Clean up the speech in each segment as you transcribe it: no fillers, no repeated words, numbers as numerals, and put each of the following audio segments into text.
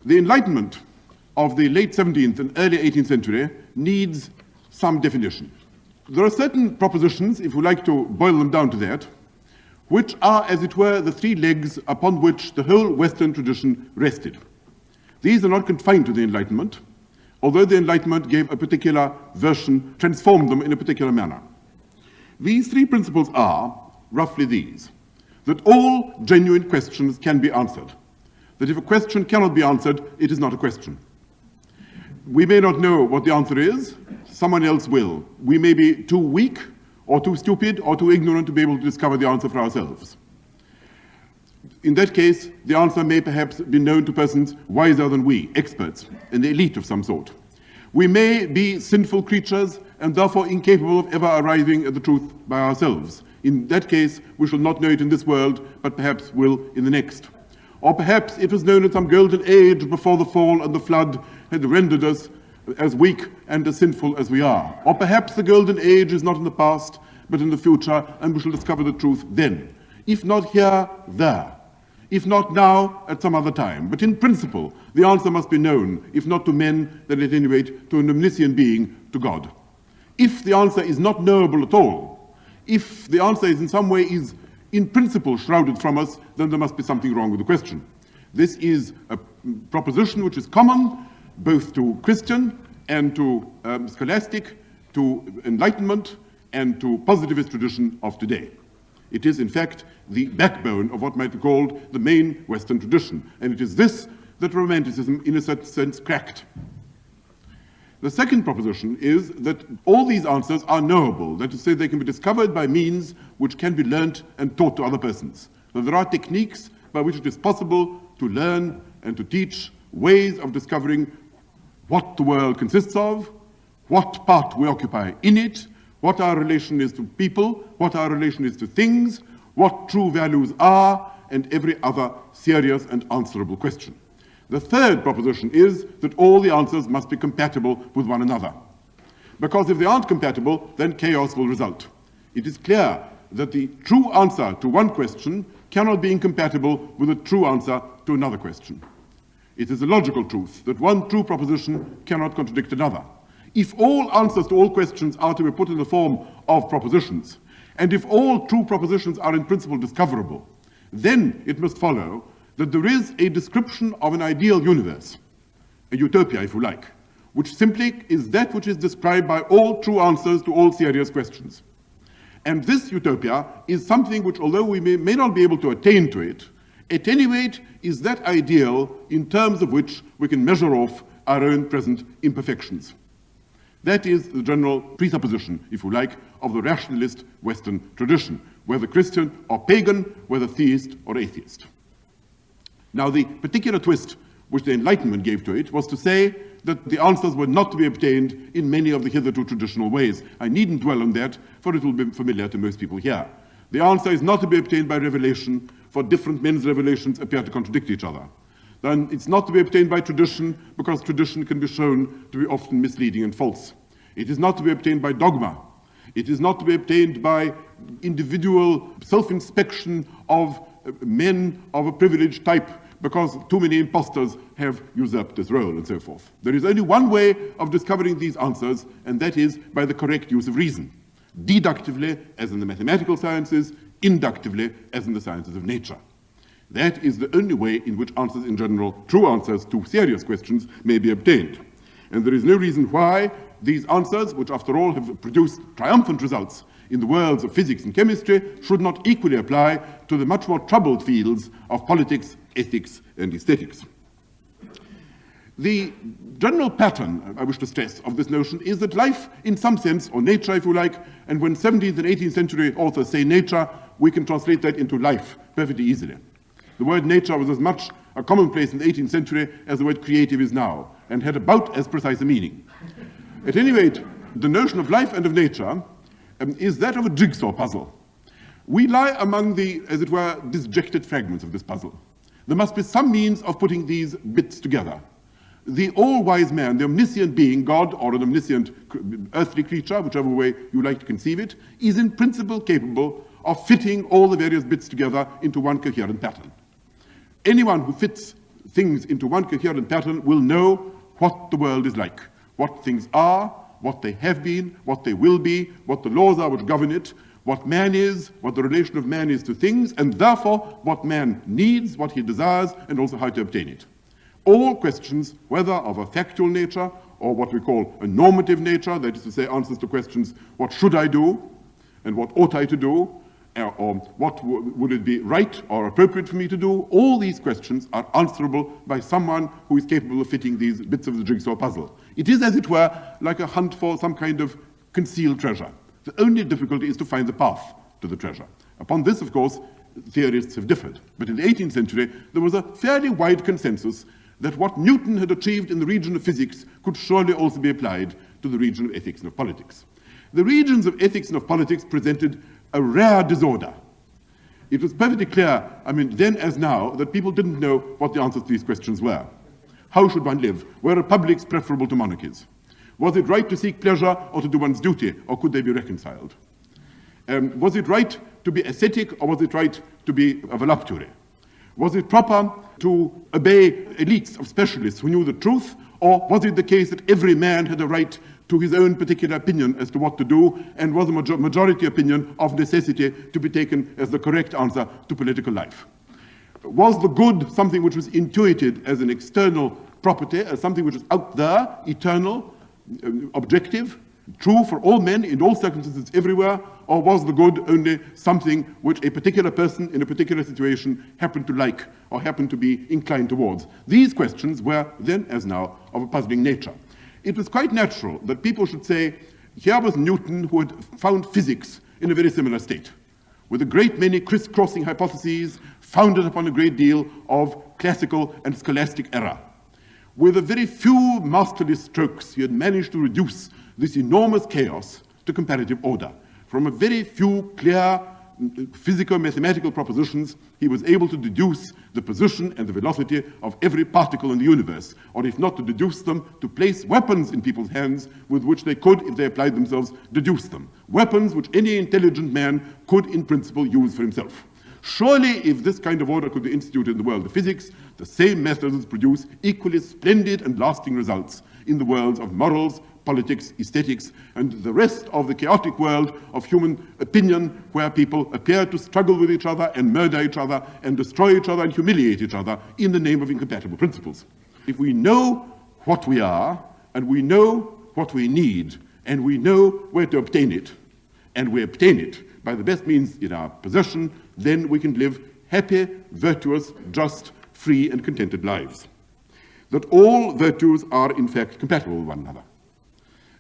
The Enlightenment of the late 17th and early 18th century needs some definition. There are certain propositions, if we like to boil them down to that, which are, as it were, the three legs upon which the whole Western tradition rested. These are not confined to the Enlightenment, although the Enlightenment gave a particular version, transformed them in a particular manner. These three principles are roughly these: that all genuine questions can be answered, that if a question cannot be answered, it is not a question. We may not know what the answer is, someone else will. We may be too weak or too stupid or too ignorant to be able to discover the answer for ourselves. In that case, the answer may perhaps be known to persons wiser than we, experts, an elite of some sort. We may be sinful creatures and therefore incapable of ever arriving at the truth by ourselves. In that case, we shall not know it in this world, but perhaps will in the next. Or perhaps it was known in some golden age before the fall and the flood had rendered us as weak and as sinful as we are. Or perhaps the golden age is not in the past, but in the future, and we shall discover the truth then. If not here, there. If not now, at some other time. But in principle, the answer must be known, if not to men, then at any rate to an omniscient being, to God. If the answer is not knowable at all, if the answer is in some way is in principle shrouded from us, then there must be something wrong with the question. This is a proposition which is common both to Christian and to scholastic, to Enlightenment, and to positivist tradition of today. It is, in fact, the backbone of what might be called the main Western tradition, and it is this that Romanticism, in a certain sense, cracked. The second proposition is that all these answers are knowable, that is to say, they can be discovered by means which can be learnt and taught to other persons. So there are techniques by which it is possible to learn and to teach ways of discovering what the world consists of, what part we occupy in it, what our relation is to people, what our relation is to things, what true values are, and every other serious and answerable question. The third proposition is that all the answers must be compatible with one another. Because if they aren't compatible, then chaos will result. It is clear that the true answer to one question cannot be incompatible with a true answer to another question. It is a logical truth that one true proposition cannot contradict another. If all answers to all questions are to be put in the form of propositions, and if all true propositions are in principle discoverable, then it must follow that there is a description of an ideal universe, a utopia if you like, which simply is that which is described by all true answers to all serious questions. And this utopia is something which, although we may not be able to attain to it, at any rate is that ideal in terms of which we can measure off our own present imperfections. That is the general presupposition, if you like, of the rationalist Western tradition, whether Christian or pagan, whether theist or atheist. Now, the particular twist which the Enlightenment gave to it was to say that the answers were not to be obtained in many of the hitherto traditional ways. I needn't dwell on that, for it will be familiar to most people here. The answer is not to be obtained by revelation, for different men's revelations appear to contradict each other. Then it's not to be obtained by tradition, because tradition can be shown to be often misleading and false. It is not to be obtained by dogma. It is not to be obtained by individual self-inspection of men of a privileged type, because too many impostors have usurped this role, and so forth. There is only one way of discovering these answers, and that is by the correct use of reason. Deductively, as in the mathematical sciences, inductively, as in the sciences of nature. That is the only way in which answers in general, true answers to serious questions, may be obtained. And there is no reason why these answers, which after all have produced triumphant results in the worlds of physics and chemistry, should not equally apply to the much more troubled fields of politics, ethics, and aesthetics. The general pattern, I wish to stress, of this notion is that life, in some sense, or nature, if you like, and when 17th and 18th century authors say nature, we can translate that into life perfectly easily. The word nature was as much a commonplace in the 18th century as the word creative is now, and had about as precise a meaning. At any rate, the notion of life and of nature is that of a jigsaw puzzle. We lie among the, as it were, disjected fragments of this puzzle. There must be some means of putting these bits together. The all-wise man, the omniscient being, God or an omniscient earthly creature, whichever way you like to conceive it, is in principle capable of fitting all the various bits together into one coherent pattern. Anyone who fits things into one coherent pattern will know what the world is like, what things are, what they have been, what they will be, what the laws are which govern it, what man is, what the relation of man is to things, and therefore what man needs, what he desires, and also how to obtain it. All questions, whether of a factual nature or what we call a normative nature, that is to say, answers to questions, what should I do, and what ought I to do, or what would it be right or appropriate for me to do, all these questions are answerable by someone who is capable of fitting these bits of the jigsaw puzzle. It is, as it were, like a hunt for some kind of concealed treasure. The only difficulty is to find the path to the treasure. Upon this, of course, theorists have differed. But in the 18th century, there was a fairly wide consensus that what Newton had achieved in the region of physics could surely also be applied to the region of ethics and of politics. The regions of ethics and of politics presented a rare disorder. It was perfectly clear, then as now, that people didn't know what the answers to these questions were. How should one live? Were republics preferable to monarchies? Was it right to seek pleasure or to do one's duty, or could they be reconciled? Was it right to be ascetic, or was it right to be a voluptuary? Was it proper to obey elites of specialists who knew the truth, or was it the case that every man had a right to his own particular opinion as to what to do, and was a majority opinion of necessity to be taken as the correct answer to political life? Was the good something which was intuited as an external property, as something which was out there, eternal, objective, true for all men in all circumstances everywhere, or was the good only something which a particular person in a particular situation happened to like or happened to be inclined towards? These questions were then, as now, of a puzzling nature. It was quite natural that people should say, here was Newton who had found physics in a very similar state, with a great many crisscrossing hypotheses founded upon a great deal of classical and scholastic error. With a very few masterly strokes, he had managed to reduce this enormous chaos to comparative order. From a very few clear physico-mathematical propositions, he was able to deduce the position and the velocity of every particle in the universe, or if not to deduce them, to place weapons in people's hands with which they could, if they applied themselves, deduce them. Weapons which any intelligent man could, in principle, use for himself. Surely, if this kind of order could be instituted in the world of physics, the same methods produce equally splendid and lasting results in the worlds of morals, politics, aesthetics, and the rest of the chaotic world of human opinion, where people appear to struggle with each other and murder each other and destroy each other and humiliate each other in the name of incompatible principles. If we know what we are, and we know what we need, and we know where to obtain it, and we obtain it by the best means in our possession, then we can live happy, virtuous, just, free, and contented lives. That all virtues are in fact compatible with one another.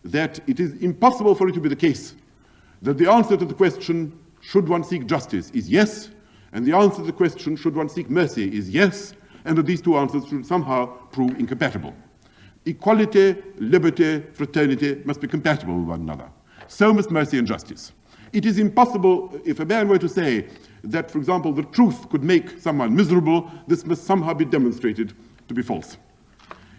That it is impossible for it to be the case that the answer to the question, should one seek justice, is yes, and the answer to the question, should one seek mercy, is yes, and that these two answers should somehow prove incompatible. Equality, liberty, fraternity must be compatible with one another. So must mercy and justice. It is impossible, if a man were to say that, for example, the truth could make someone miserable, this must somehow be demonstrated to be false.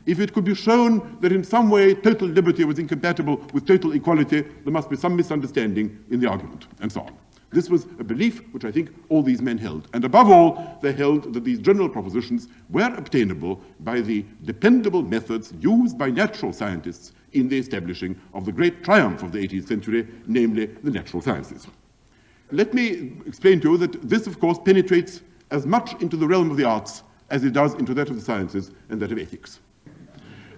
If it could be shown that in some way total liberty was incompatible with total equality, there must be some misunderstanding in the argument, and so on. This was a belief which I think all these men held. And above all, they held that these general propositions were obtainable by the dependable methods used by natural scientists in the establishing of the great triumph of the 18th century, namely the natural sciences. Let me explain to you that this, of course, penetrates as much into the realm of the arts as it does into that of the sciences and that of ethics.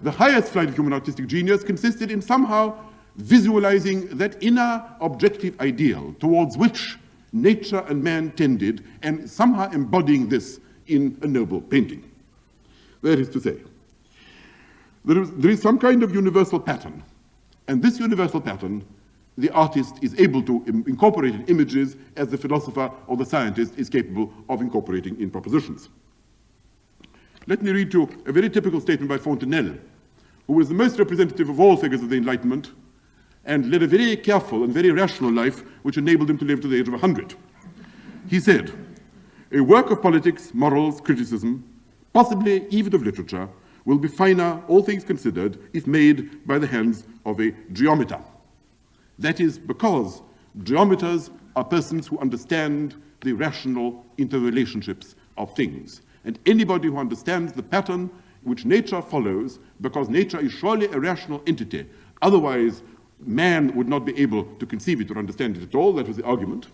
The highest flight of human artistic genius consisted in somehow visualizing that inner objective ideal towards which nature and man tended, and somehow embodying this in a noble painting. That is to say, there is some kind of universal pattern, and this universal pattern the artist is able to incorporate in images as the philosopher or the scientist is capable of incorporating in propositions. Let me read you a very typical statement by Fontenelle, who was the most representative of all figures of the Enlightenment and led a very careful and very rational life which enabled him to live to the age of 100. He said, "A work of politics, morals, criticism, possibly even of literature, will be finer, all things considered, if made by the hands of a geometer." That is because geometers are persons who understand the rational interrelationships of things. And anybody who understands the pattern which nature follows, because nature is surely a rational entity, otherwise man would not be able to conceive it or understand it at all. That was the argument.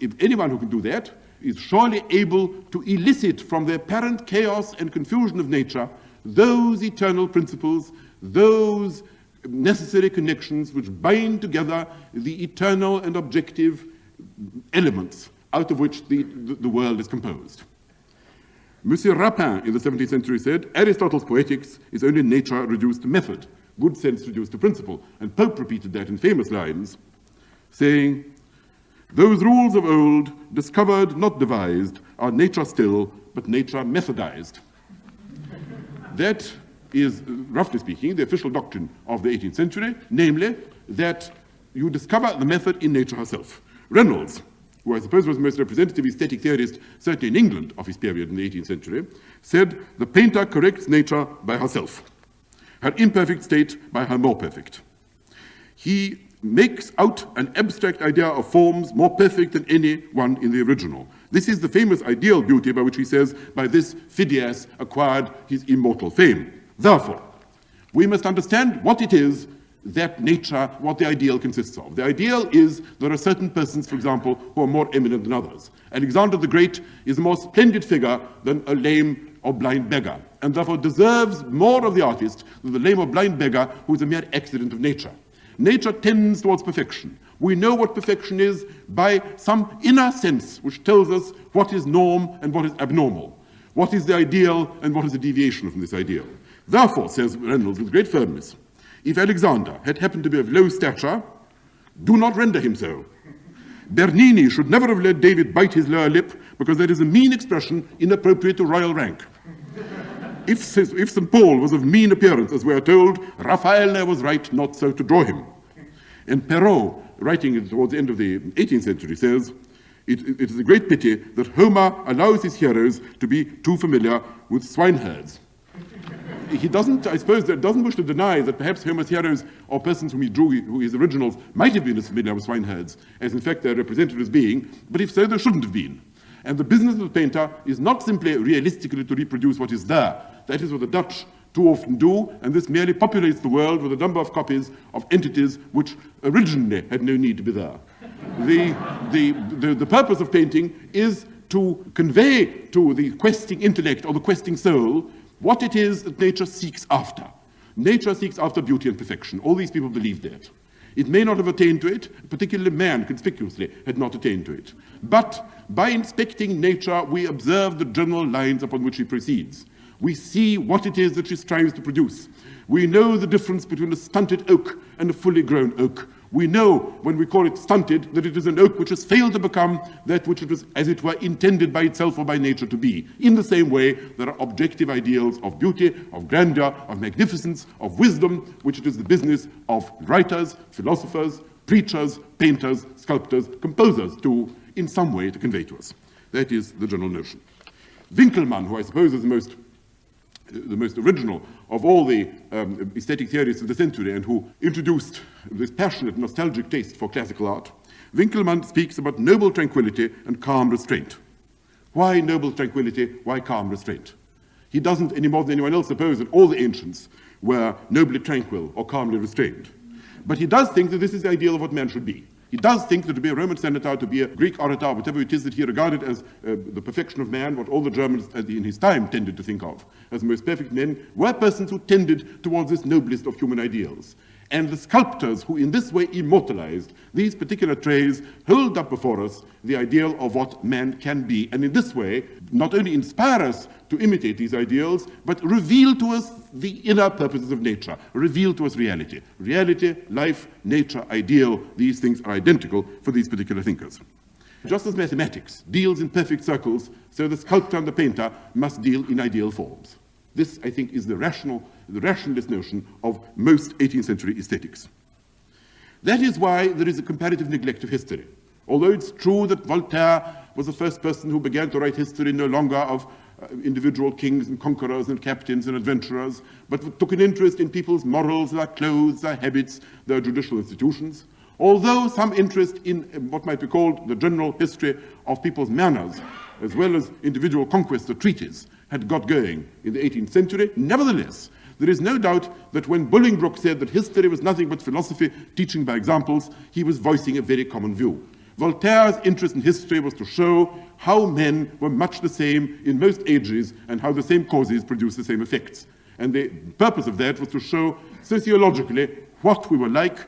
If anyone who can do that is surely able to elicit from the apparent chaos and confusion of nature those eternal principles, those necessary connections which bind together the eternal and objective elements out of which the world is composed. Monsieur Rapin in the 17th century said, Aristotle's poetics is only nature reduced to method, good sense reduced to principle. And Pope repeated that in famous lines, saying, those rules of old, discovered, not devised, are nature still, but nature methodized. That is, roughly speaking, the official doctrine of the 18th century, namely that you discover the method in nature herself. Reynolds, who I suppose was the most representative aesthetic theorist, certainly in England of his period in the 18th century, said, the painter corrects nature by herself, her imperfect state by her more perfect. He makes out an abstract idea of forms more perfect than any one in the original. This is the famous ideal beauty by which he says, by this Phidias acquired his immortal fame. Therefore, we must understand what it is that nature, what the ideal consists of. The ideal is there are certain persons, for example, who are more eminent than others. Alexander the Great is a more splendid figure than a lame or blind beggar, and therefore deserves more of the artist than the lame or blind beggar who is a mere accident of nature. Nature tends towards perfection. We know what perfection is by some inner sense which tells us what is norm and what is abnormal, what is the ideal and what is the deviation from this ideal. Therefore, says Reynolds with great firmness, if Alexander had happened to be of low stature, do not render him so. Bernini should never have let David bite his lower lip, because that is a mean expression inappropriate to royal rank. If St. Paul was of mean appearance, as we are told, Raphael was right not so to draw him. And Perrault, writing towards the end of the 18th century, says, it is a great pity that Homer allows his heroes to be too familiar with swineherds. He doesn't, I suppose, doesn't wish to deny that perhaps Homer's heroes or persons whom he drew, who his originals, might have been as familiar with swineherds, as in fact they're represented as being, but if so, they shouldn't have been. And the business of the painter is not simply realistically to reproduce what is there. That is what the Dutch too often do, and this merely populates the world with a number of copies of entities which originally had no need to be there. The purpose of painting is to convey to the questing intellect or the questing soul what it is that nature seeks after. Nature seeks after beauty and perfection. All these people believe that. It may not have attained to it, particularly man conspicuously had not attained to it. But by inspecting nature, we observe the general lines upon which she proceeds. We see what it is that she strives to produce. We know the difference between a stunted oak and a fully grown oak. We know, when we call it stunted, that it is an oak which has failed to become that which it was, as it were, intended by itself or by nature to be. In the same way, there are objective ideals of beauty, of grandeur, of magnificence, of wisdom, which it is the business of writers, philosophers, preachers, painters, sculptors, composers to, in some way, to convey to us. That is the general notion. Winckelmann, who I suppose is the most original of all the aesthetic theorists of the century and who introduced this passionate, nostalgic taste for classical art, Winckelmann speaks about noble tranquility and calm restraint. Why noble tranquility? Why calm restraint? He doesn't, any more than anyone else, suppose that all the ancients were nobly tranquil or calmly restrained. But he does think that this is the ideal of what man should be. He does think that to be a Roman senator, to be a Greek orator, whatever it is that he regarded as the perfection of man, what all the Germans in his time tended to think of as the most perfect men, were persons who tended towards this noblest of human ideals. And the sculptors who in this way immortalized these particular traits hold up before us the ideal of what man can be, and in this way not only inspire us to imitate these ideals, but reveal to us the inner purposes of nature, reveal to us reality. Reality, life, nature, ideal, these things are identical for these particular thinkers. Just as mathematics deals in perfect circles, so the sculptor and the painter must deal in ideal forms. This, I think, is the rationalist notion of most 18th century aesthetics. That is why there is a comparative neglect of history. Although it's true that Voltaire was the first person who began to write history no longer of individual kings and conquerors and captains and adventurers, but took an interest in people's morals, their clothes, their habits, their judicial institutions. Although some interest in what might be called the general history of people's manners as well as individual conquests or treaties, had got going in the 18th century. Nevertheless, there is no doubt that when Bolingbroke said that history was nothing but philosophy teaching by examples, he was voicing a very common view. Voltaire's interest in history was to show how men were much the same in most ages and how the same causes produce the same effects. And the purpose of that was to show sociologically what we were like,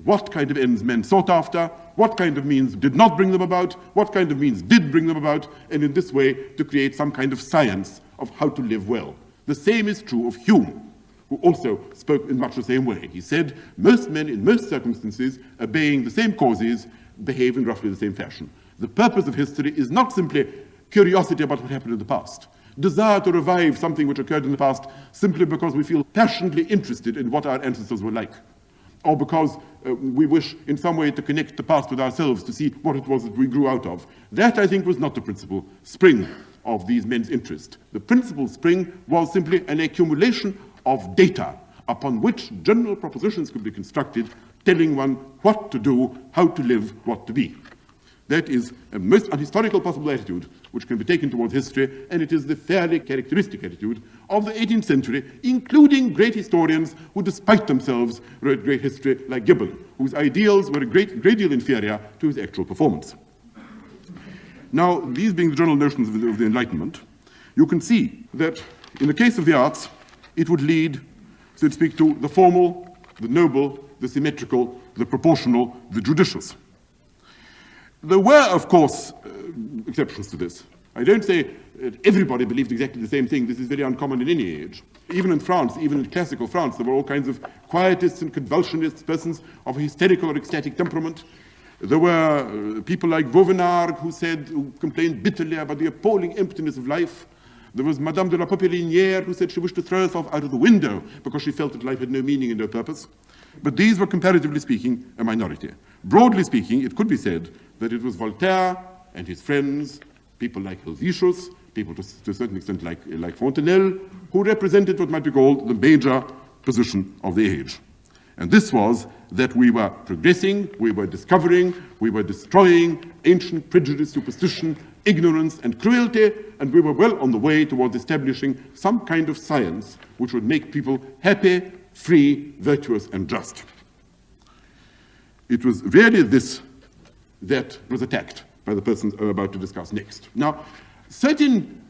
what kind of ends men sought after, what kind of means did not bring them about, what kind of means did bring them about, and in this way to create some kind of science of how to live well. The same is true of Hume, who also spoke in much the same way. He said, most men in most circumstances, obeying the same causes, behave in roughly the same fashion. The purpose of history is not simply curiosity about what happened in the past, desire to revive something which occurred in the past simply because we feel passionately interested in what our ancestors were like, or because we wish in some way to connect the past with ourselves to see what it was that we grew out of. That, I think, was not the principal spring of these men's interest. The principal spring was simply an accumulation of data upon which general propositions could be constructed, telling one what to do, how to live, what to be. That is a most unhistorical possible attitude which can be taken towards history, and it is the fairly characteristic attitude of the 18th century, including great historians who, despite themselves, wrote great history, like Gibbon, whose ideals were a great deal inferior to his actual performance. Now, these being the general notions of the Enlightenment, you can see that in the case of the arts, it would lead, so to speak, to the formal, the noble, the symmetrical, the proportional, the judicious. There were, of course, exceptions to this. I don't say that everybody believed exactly the same thing. This is very uncommon in any age. Even in France, even in classical France, there were all kinds of quietists and convulsionists, persons of a hysterical or ecstatic temperament. There were people like Vauvenargues who complained bitterly about the appalling emptiness of life. There was Madame de la Popelinière who said she wished to throw herself out of the window because she felt that life had no meaning and no purpose. But these were, comparatively speaking, a minority. Broadly speaking, it could be said that it was Voltaire and his friends, people like Helvetius, people to a certain extent like Fontenelle, who represented what might be called the major position of the age. And this was that we were progressing, we were discovering, we were destroying ancient prejudice, superstition, ignorance, and cruelty, and we were well on the way towards establishing some kind of science which would make people happy, free, virtuous, and just. It was really this that was attacked by the persons I'm about to discuss next. Now, certain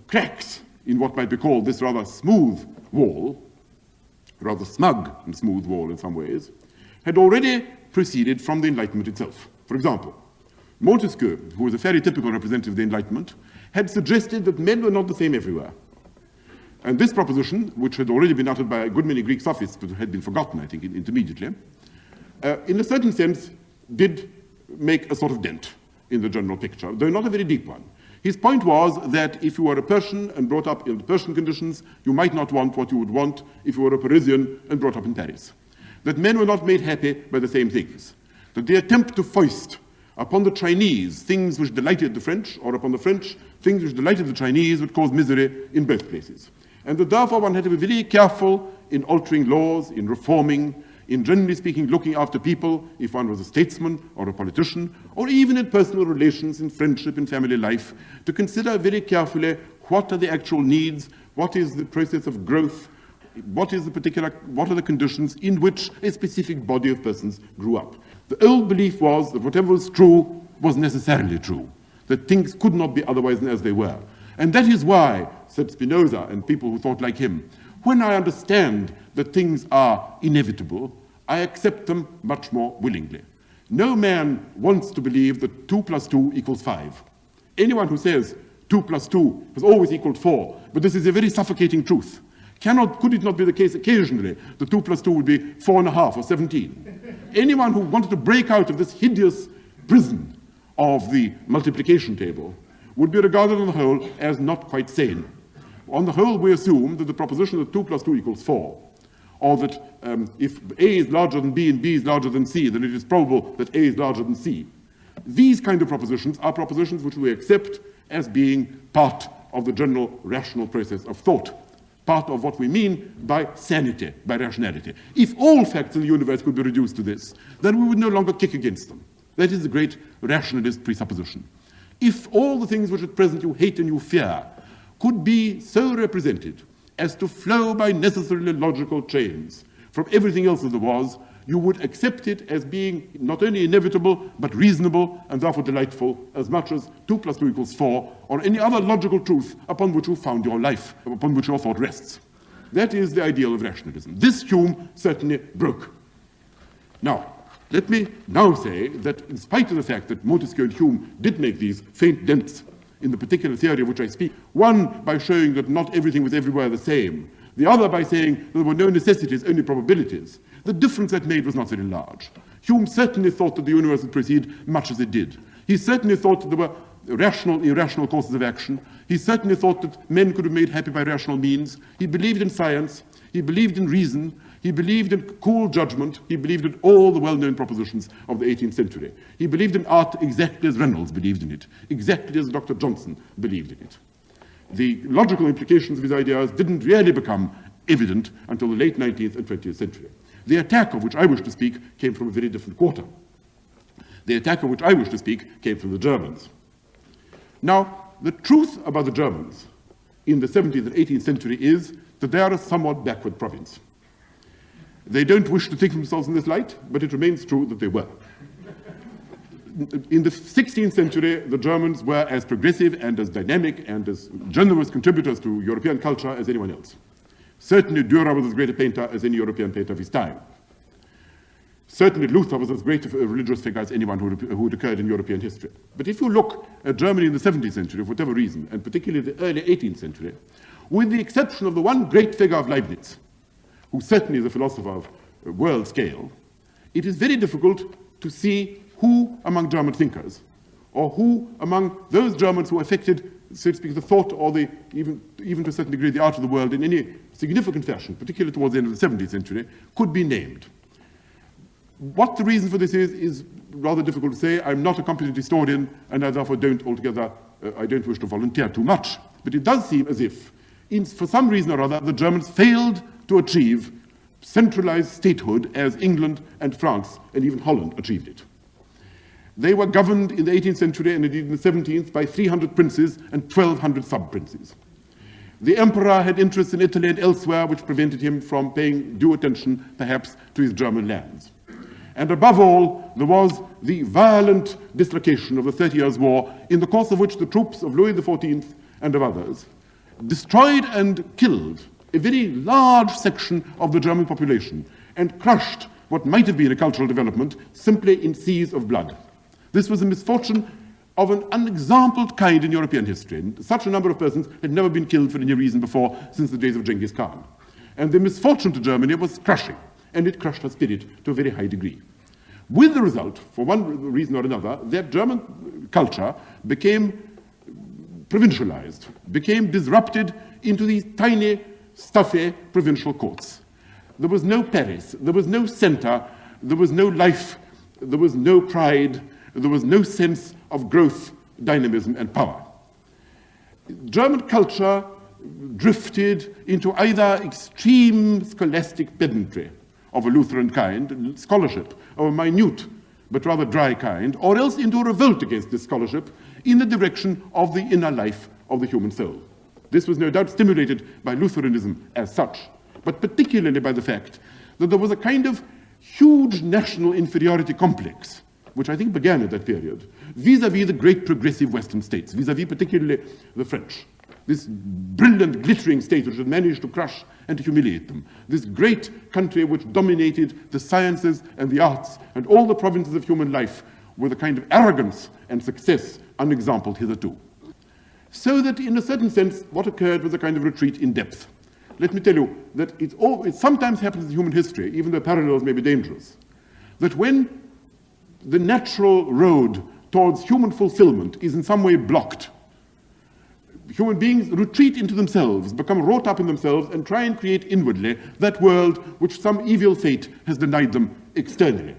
cracks in what might be called this rather smooth wall, rather smug and smooth wall in some ways, had already proceeded from the Enlightenment itself. For example, Montesquieu, who was a very typical representative of the Enlightenment, had suggested that men were not the same everywhere. And this proposition, which had already been uttered by a good many Greek sophists, but had been forgotten, I think, intermediately, in a certain sense, did make a sort of dent in the general picture, though not a very deep one. His point was that if you were a Persian and brought up in the Persian conditions, you might not want what you would want if you were a Parisian and brought up in Paris. That men were not made happy by the same things. That the attempt to foist upon the Chinese things which delighted the French, or upon the French things which delighted the Chinese, would cause misery in both places. And that therefore one had to be very careful in altering laws, in reforming, in generally speaking looking after people, if one was a statesman or a politician, or even in personal relations, in friendship, in family life, to consider very carefully what are the actual needs, what is the process of growth, what are the conditions in which a specific body of persons grew up. The old belief was that whatever was true was necessarily true, that things could not be otherwise than as they were. And that is why, said Spinoza and people who thought like him, when I understand that things are inevitable, I accept them much more willingly. No man wants to believe that 2 + 2 = 5. Anyone who says 2 + 2 has always equaled 4, but this is a very suffocating truth. Could it not be the case occasionally that 2 + 2 would be 4.5 or 17? Anyone who wanted to break out of this hideous prison of the multiplication table would be regarded on the whole as not quite sane. On the whole, we assume that the proposition that 2 + 2 = 4, or that if A is larger than B and B is larger than C, then it is probable that A is larger than C. These kind of propositions are propositions which we accept as being part of the general rational process of thought, part of what we mean by sanity, by rationality. If all facts in the universe could be reduced to this, then we would no longer kick against them. That is the great rationalist presupposition. If all the things which at present you hate and you fear could be so represented as to flow by necessarily logical chains from everything else as there was, you would accept it as being not only inevitable, but reasonable and therefore delightful, as much as 2 + 2 = 4, or any other logical truth upon which you found your life, upon which your thought rests. That is the ideal of rationalism. This Hume certainly broke. Now, let me now say that in spite of the fact that Montesquieu and Hume did make these faint dents in the particular theory of which I speak, one by showing that not everything was everywhere the same, the other by saying there were no necessities, only probabilities, the difference that made was not very large. Hume certainly thought that the universe would proceed much as it did. He certainly thought that there were rational, irrational courses of action. He certainly thought that men could be made happy by rational means. He believed in science. He believed in reason. He believed in cool judgment. He believed in all the well-known propositions of the 18th century. He believed in art exactly as Reynolds believed in it, exactly as Dr. Johnson believed in it. The logical implications of his ideas didn't really become evident until the late 19th and 20th century. The attack of which I wish to speak came from a very different quarter. The attack of which I wish to speak came from the Germans. Now, the truth about the Germans in the 17th and 18th century is that they are a somewhat backward province. They don't wish to think of themselves in this light, but it remains true that they were. In the 16th century, the Germans were as progressive and as dynamic and as generous contributors to European culture as anyone else. Certainly Dürer was as great a painter as any European painter of his time. Certainly Luther was as great a religious figure as anyone who had occurred in European history. But if you look at Germany in the 17th century, for whatever reason, and particularly the early 18th century, with the exception of the one great figure of Leibniz, who certainly is a philosopher of world scale, it is very difficult to see who among German thinkers, or who among those Germans who affected, so to speak, the thought or the even to a certain degree the art of the world in any significant fashion, particularly towards the end of the 17th century, could be named. What the reason for this is rather difficult to say. I'm not a competent historian, and I therefore don't wish to volunteer too much. But it does seem as if, for some reason or other, the Germans failed to achieve centralized statehood as England and France and even Holland achieved it. They were governed in the 18th century and indeed in the 17th by 300 princes and 1,200 sub-princes. The emperor had interests in Italy and elsewhere which prevented him from paying due attention, perhaps, to his German lands. And above all, there was the violent dislocation of the 30 Years' War, in the course of which the troops of Louis XIV and of others destroyed and killed a very large section of the German population and crushed what might have been a cultural development simply in seas of blood. This was a misfortune of an unexampled kind in European history. Such a number of persons had never been killed for any reason before since the days of Genghis Khan. And the misfortune to Germany was crushing, and it crushed her spirit to a very high degree. With the result, for one reason or another, that German culture became provincialized, became disrupted into these tiny, stuffy provincial courts. There was no Paris, there was no center, there was no life, there was no pride, there was no sense of growth, dynamism, and power. German culture drifted into either extreme scholastic pedantry of a Lutheran kind, scholarship of a minute but rather dry kind, or else into a revolt against this scholarship in the direction of the inner life of the human soul. This was no doubt stimulated by Lutheranism as such, but particularly by the fact that there was a kind of huge national inferiority complex, which I think began at that period, vis-à-vis the great progressive Western states, vis-à-vis particularly the French. This brilliant, glittering state which had managed to crush and to humiliate them. This great country which dominated the sciences and the arts and all the provinces of human life with a kind of arrogance and success unexampled hitherto. So that in a certain sense, what occurred was a kind of retreat in depth. Let me tell you that it sometimes happens in human history, even though parallels may be dangerous, that when the natural road towards human fulfillment is in some way blocked, human beings retreat into themselves, become wrought up in themselves, and try and create inwardly that world which some evil fate has denied them externally.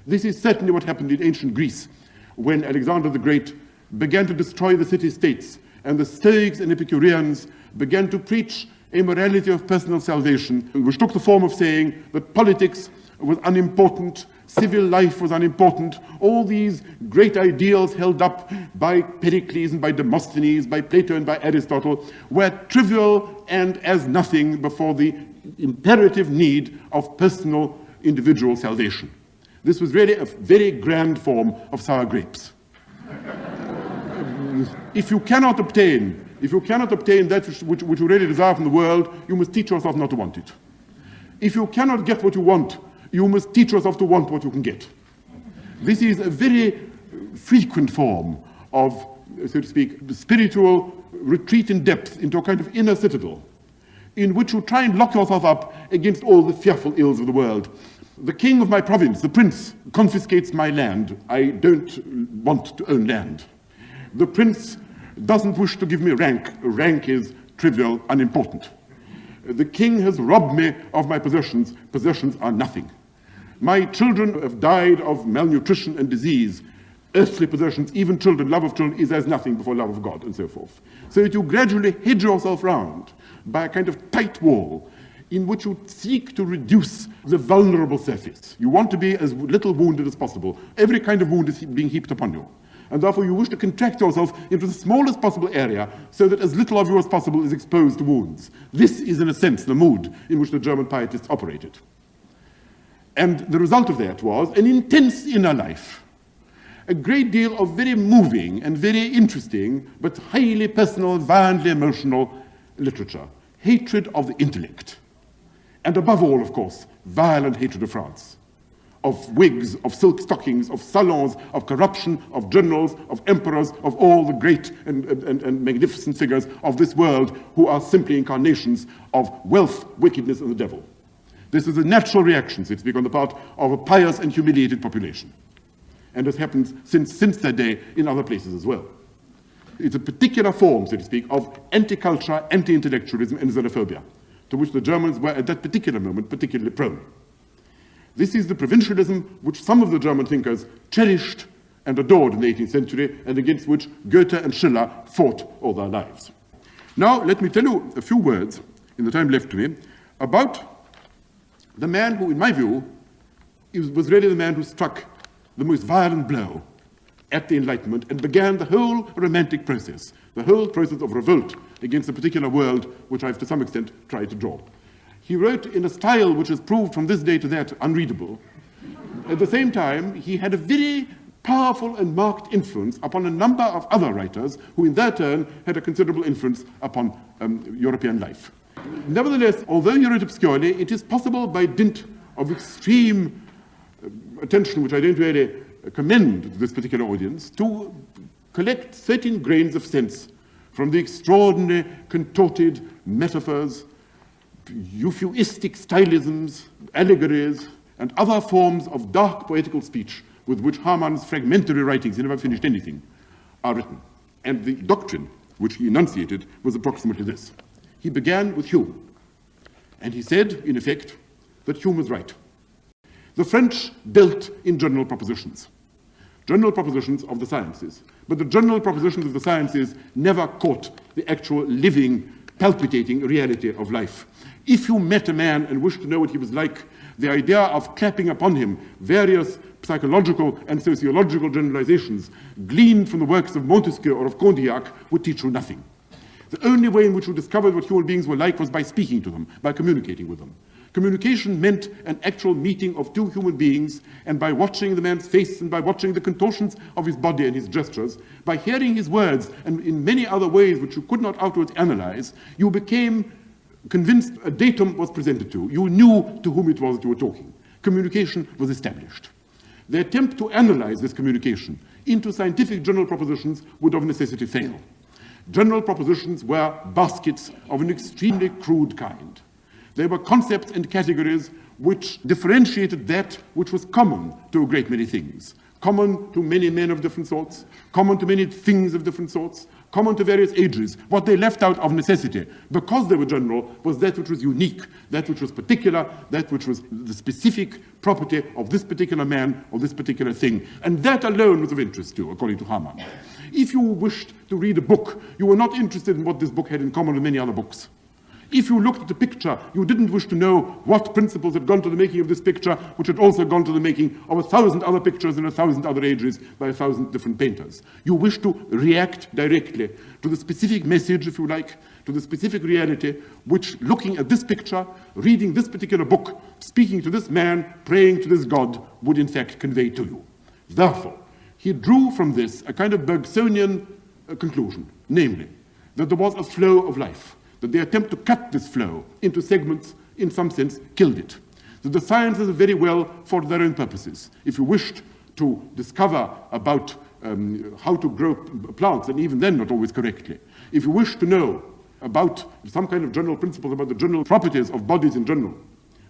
This is certainly what happened in ancient Greece when Alexander the Great began to destroy the city-states, and the Stoics and Epicureans began to preach a morality of personal salvation, which took the form of saying that politics was unimportant, civil life was unimportant, all these great ideals held up by Pericles and by Demosthenes, by Plato and by Aristotle, were trivial and as nothing before the imperative need of personal individual salvation. This was really a very grand form of sour grapes. If you cannot obtain that which you really desire from the world, you must teach yourself not to want it. If you cannot get what you want, you must teach yourself to want what you can get. This is a very frequent form of, so to speak, spiritual retreat in depth into a kind of inner citadel, in which you try and lock yourself up against all the fearful ills of the world. The king of my province, the prince, confiscates my land. I don't want to own land. The prince doesn't wish to give me rank. Rank is trivial, unimportant. The king has robbed me of my possessions. Possessions are nothing. My children have died of malnutrition and disease. Earthly possessions, even children, love of children is as nothing before love of God, and so forth. So that you gradually hedge yourself round by a kind of tight wall in which you seek to reduce the vulnerable surface. You want to be as little wounded as possible. Every kind of wound is being heaped upon you. And therefore you wish to contract yourself into the smallest possible area so that as little of you as possible is exposed to wounds. This is, in a sense, the mood in which the German pietists operated. And the result of that was an intense inner life, a great deal of very moving and very interesting, but highly personal, violently emotional literature, hatred of the intellect. And above all, of course, violent hatred of France, of wigs, of silk stockings, of salons, of corruption, of generals, of emperors, of all the great and magnificent figures of this world who are simply incarnations of wealth, wickedness, and the devil. This is a natural reaction, so to speak, on the part of a pious and humiliated population. And has happened since that day in other places as well. It's a particular form, so to speak, of anti-culture, anti-intellectualism, and xenophobia, to which the Germans were at that particular moment particularly prone. This is the provincialism which some of the German thinkers cherished and adored in the 18th century, and against which Goethe and Schiller fought all their lives. Now, let me tell you a few words, in the time left to me, about the man who, in my view, was really the man who struck the most violent blow at the Enlightenment and began the whole romantic process, the whole process of revolt against a particular world which I've to some extent tried to draw. He wrote in a style which has proved from this day to that unreadable. At the same time, he had a very powerful and marked influence upon a number of other writers who in their turn had a considerable influence upon European life. Nevertheless, although he wrote obscurely, it is possible by dint of extreme attention, which I don't really commend to this particular audience, to collect certain grains of sense from the extraordinary contorted metaphors, euphuistic stylisms, allegories, and other forms of dark poetical speech with which Haman's fragmentary writings, he never finished anything, are written. And the doctrine which he enunciated was approximately this. He began with Hume, and he said, in effect, that Hume was right. The French dealt in general propositions of the sciences, but the general propositions of the sciences never caught the actual living, palpitating reality of life. If you met a man and wished to know what he was like, the idea of clapping upon him various psychological and sociological generalizations gleaned from the works of Montesquieu or of Condillac would teach you nothing. The only way in which you discovered what human beings were like was by speaking to them, by communicating with them. Communication meant an actual meeting of two human beings, and by watching the man's face and by watching the contortions of his body and his gestures, by hearing his words and in many other ways which you could not outwards analyze, you became convinced a datum was presented to you. You knew to whom it was that you were talking. Communication was established. The attempt to analyze this communication into scientific general propositions would of necessity fail. General propositions were baskets of an extremely crude kind. They were concepts and categories which differentiated that which was common to a great many things, common to many men of different sorts, common to many things of different sorts, common to various ages. What they left out of necessity, because they were general, was that which was unique, that which was particular, that which was the specific property of this particular man or this particular thing. And that alone was of interest to you, according to Hamann. If you wished to read a book, you were not interested in what this book had in common with many other books. If you looked at the picture, you didn't wish to know what principles had gone to the making of this picture, which had also gone to the making of 1,000 other pictures in 1,000 other ages by 1,000 different painters. You wish to react directly to the specific message, if you like, to the specific reality, which, looking at this picture, reading this particular book, speaking to this man, praying to this God, would in fact convey to you. Therefore, he drew from this a kind of Bergsonian conclusion, namely, that there was a flow of life, that the attempt to cut this flow into segments, in some sense, killed it. That the sciences are very well for their own purposes. If you wished to discover about how to grow plants, and even then not always correctly, if you wish to know about some kind of general principles about the general properties of bodies in general,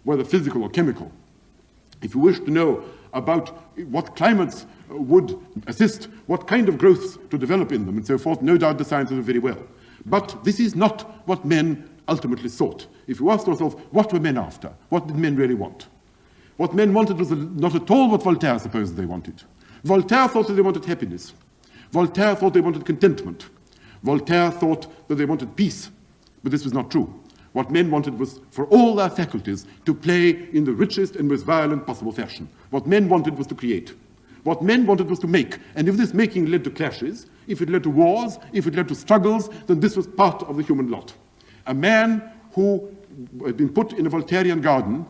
whether physical or chemical, if you wish to know about what climates would assist, what kind of growths to develop in them, and so forth, no doubt the sciences are very well. But this is not what men ultimately sought. If you ask yourself, what were men after? What did men really want? What men wanted was not at all what Voltaire supposed they wanted. Voltaire thought that they wanted happiness. Voltaire thought they wanted contentment. Voltaire thought that they wanted peace, but this was not true. What men wanted was for all their faculties to play in the richest and most violent possible fashion. What men wanted was to create. What men wanted was to make. And if this making led to clashes, if it led to wars, if it led to struggles, then this was part of the human lot. A man who had been put in a Voltairean garden,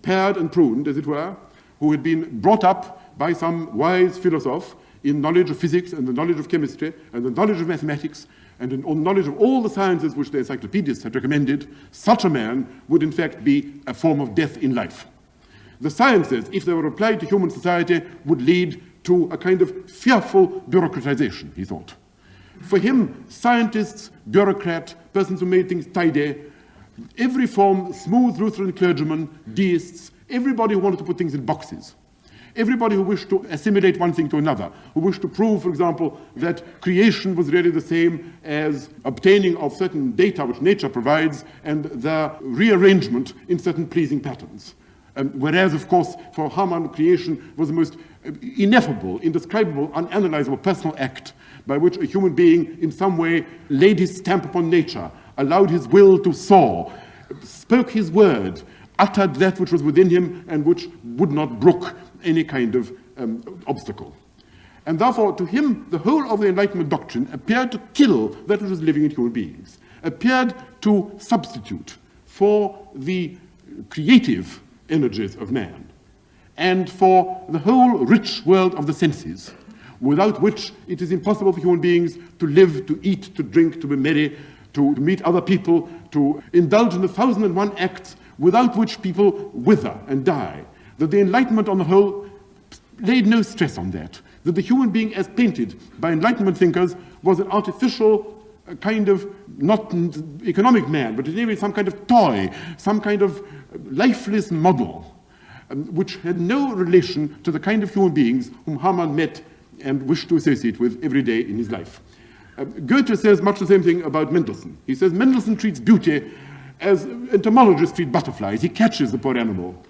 pared and pruned, as it were, who had been brought up by some wise philosopher in knowledge of physics and the knowledge of chemistry and the knowledge of mathematics and in knowledge of all the sciences which the encyclopedists had recommended, such a man would in fact be a form of death in life. The sciences, if they were applied to human society, would lead to a kind of fearful bureaucratization, he thought. For him, scientists, bureaucrat, persons who made things tidy, every form, smooth Lutheran clergymen, deists, everybody who wanted to put things in boxes. Everybody who wished to assimilate one thing to another, who wished to prove, for example, that creation was really the same as obtaining of certain data which nature provides and their rearrangement in certain pleasing patterns. Whereas, of course, for Hamann, creation was the most ineffable, indescribable, unanalyzable personal act by which a human being in some way laid his stamp upon nature, allowed his will to soar, spoke his word, uttered that which was within him and which would not brook any kind of obstacle. And therefore, to him, the whole of the Enlightenment doctrine appeared to kill that which was living in human beings, appeared to substitute for the creative energies of man, and for the whole rich world of the senses, without which it is impossible for human beings to live, to eat, to drink, to be merry, to meet other people, to indulge in the 1,001 acts without which people wither and die. That the Enlightenment on the whole laid no stress on that. That the human being as painted by Enlightenment thinkers was an artificial kind of, not economic man, but anyway some kind of toy, some kind of lifeless model, which had no relation to the kind of human beings whom Hamann met and wished to associate with every day in his life. Goethe says much the same thing about Mendelssohn. He says Mendelssohn treats beauty as entomologists treat butterflies. He catches the poor animal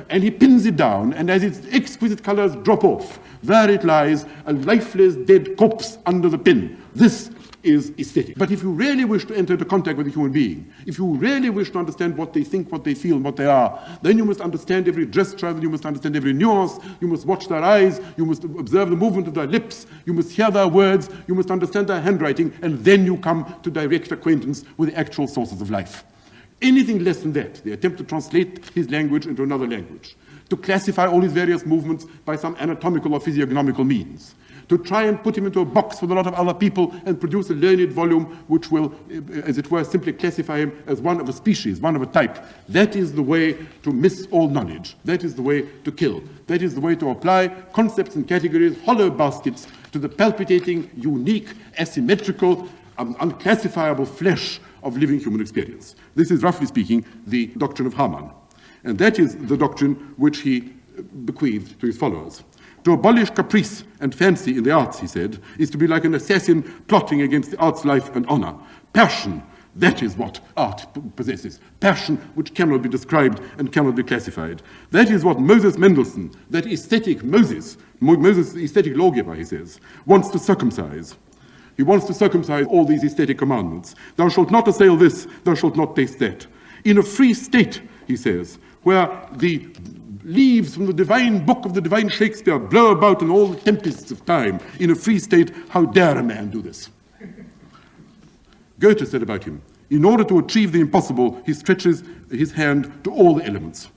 and he pins it down, and as its exquisite colors drop off, there it lies, a lifeless dead corpse under the pin. This is aesthetic. But if you really wish to enter into contact with a human being, if you really wish to understand what they think, what they feel, and what they are, then you must understand every gesture, you must understand every nuance, you must watch their eyes, you must observe the movement of their lips, you must hear their words, you must understand their handwriting, and then you come to direct acquaintance with the actual sources of life. Anything less than that, the attempt to translate his language into another language, to classify all his various movements by some anatomical or physiognomical means, to try and put him into a box with a lot of other people and produce a learned volume which will, as it were, simply classify him as one of a species, one of a type. That is the way to miss all knowledge. That is the way to kill. That is the way to apply concepts and categories, hollow baskets, to the palpitating, unique, asymmetrical, unclassifiable flesh of living human experience. This is, roughly speaking, the doctrine of Hamann. And that is the doctrine which he bequeathed to his followers. To abolish caprice and fancy in the arts, he said, is to be like an assassin plotting against the art's life and honor. Passion, that is what art possesses. Passion which cannot be described and cannot be classified. That is what Moses Mendelssohn, that aesthetic Moses, the aesthetic lawgiver, he says, wants to circumcise. He wants to circumcise all these aesthetic commandments. Thou shalt not assail this, thou shalt not taste that. In a free state, he says, where the leaves from the divine book of the divine Shakespeare blow about in all the tempests of time, in a free state, how dare a man do this? Goethe said about him, in order to achieve the impossible, he stretches his hand to all the elements.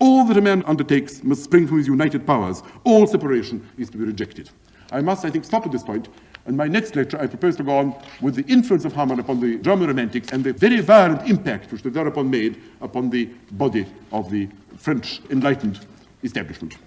All that a man undertakes must spring from his united powers. All separation is to be rejected. I must, I think, stop at this point. In my next lecture, I propose to go on with the influence of Hamann upon the German Romantics and the very violent impact which they thereupon made upon the body of the French Enlightened establishment.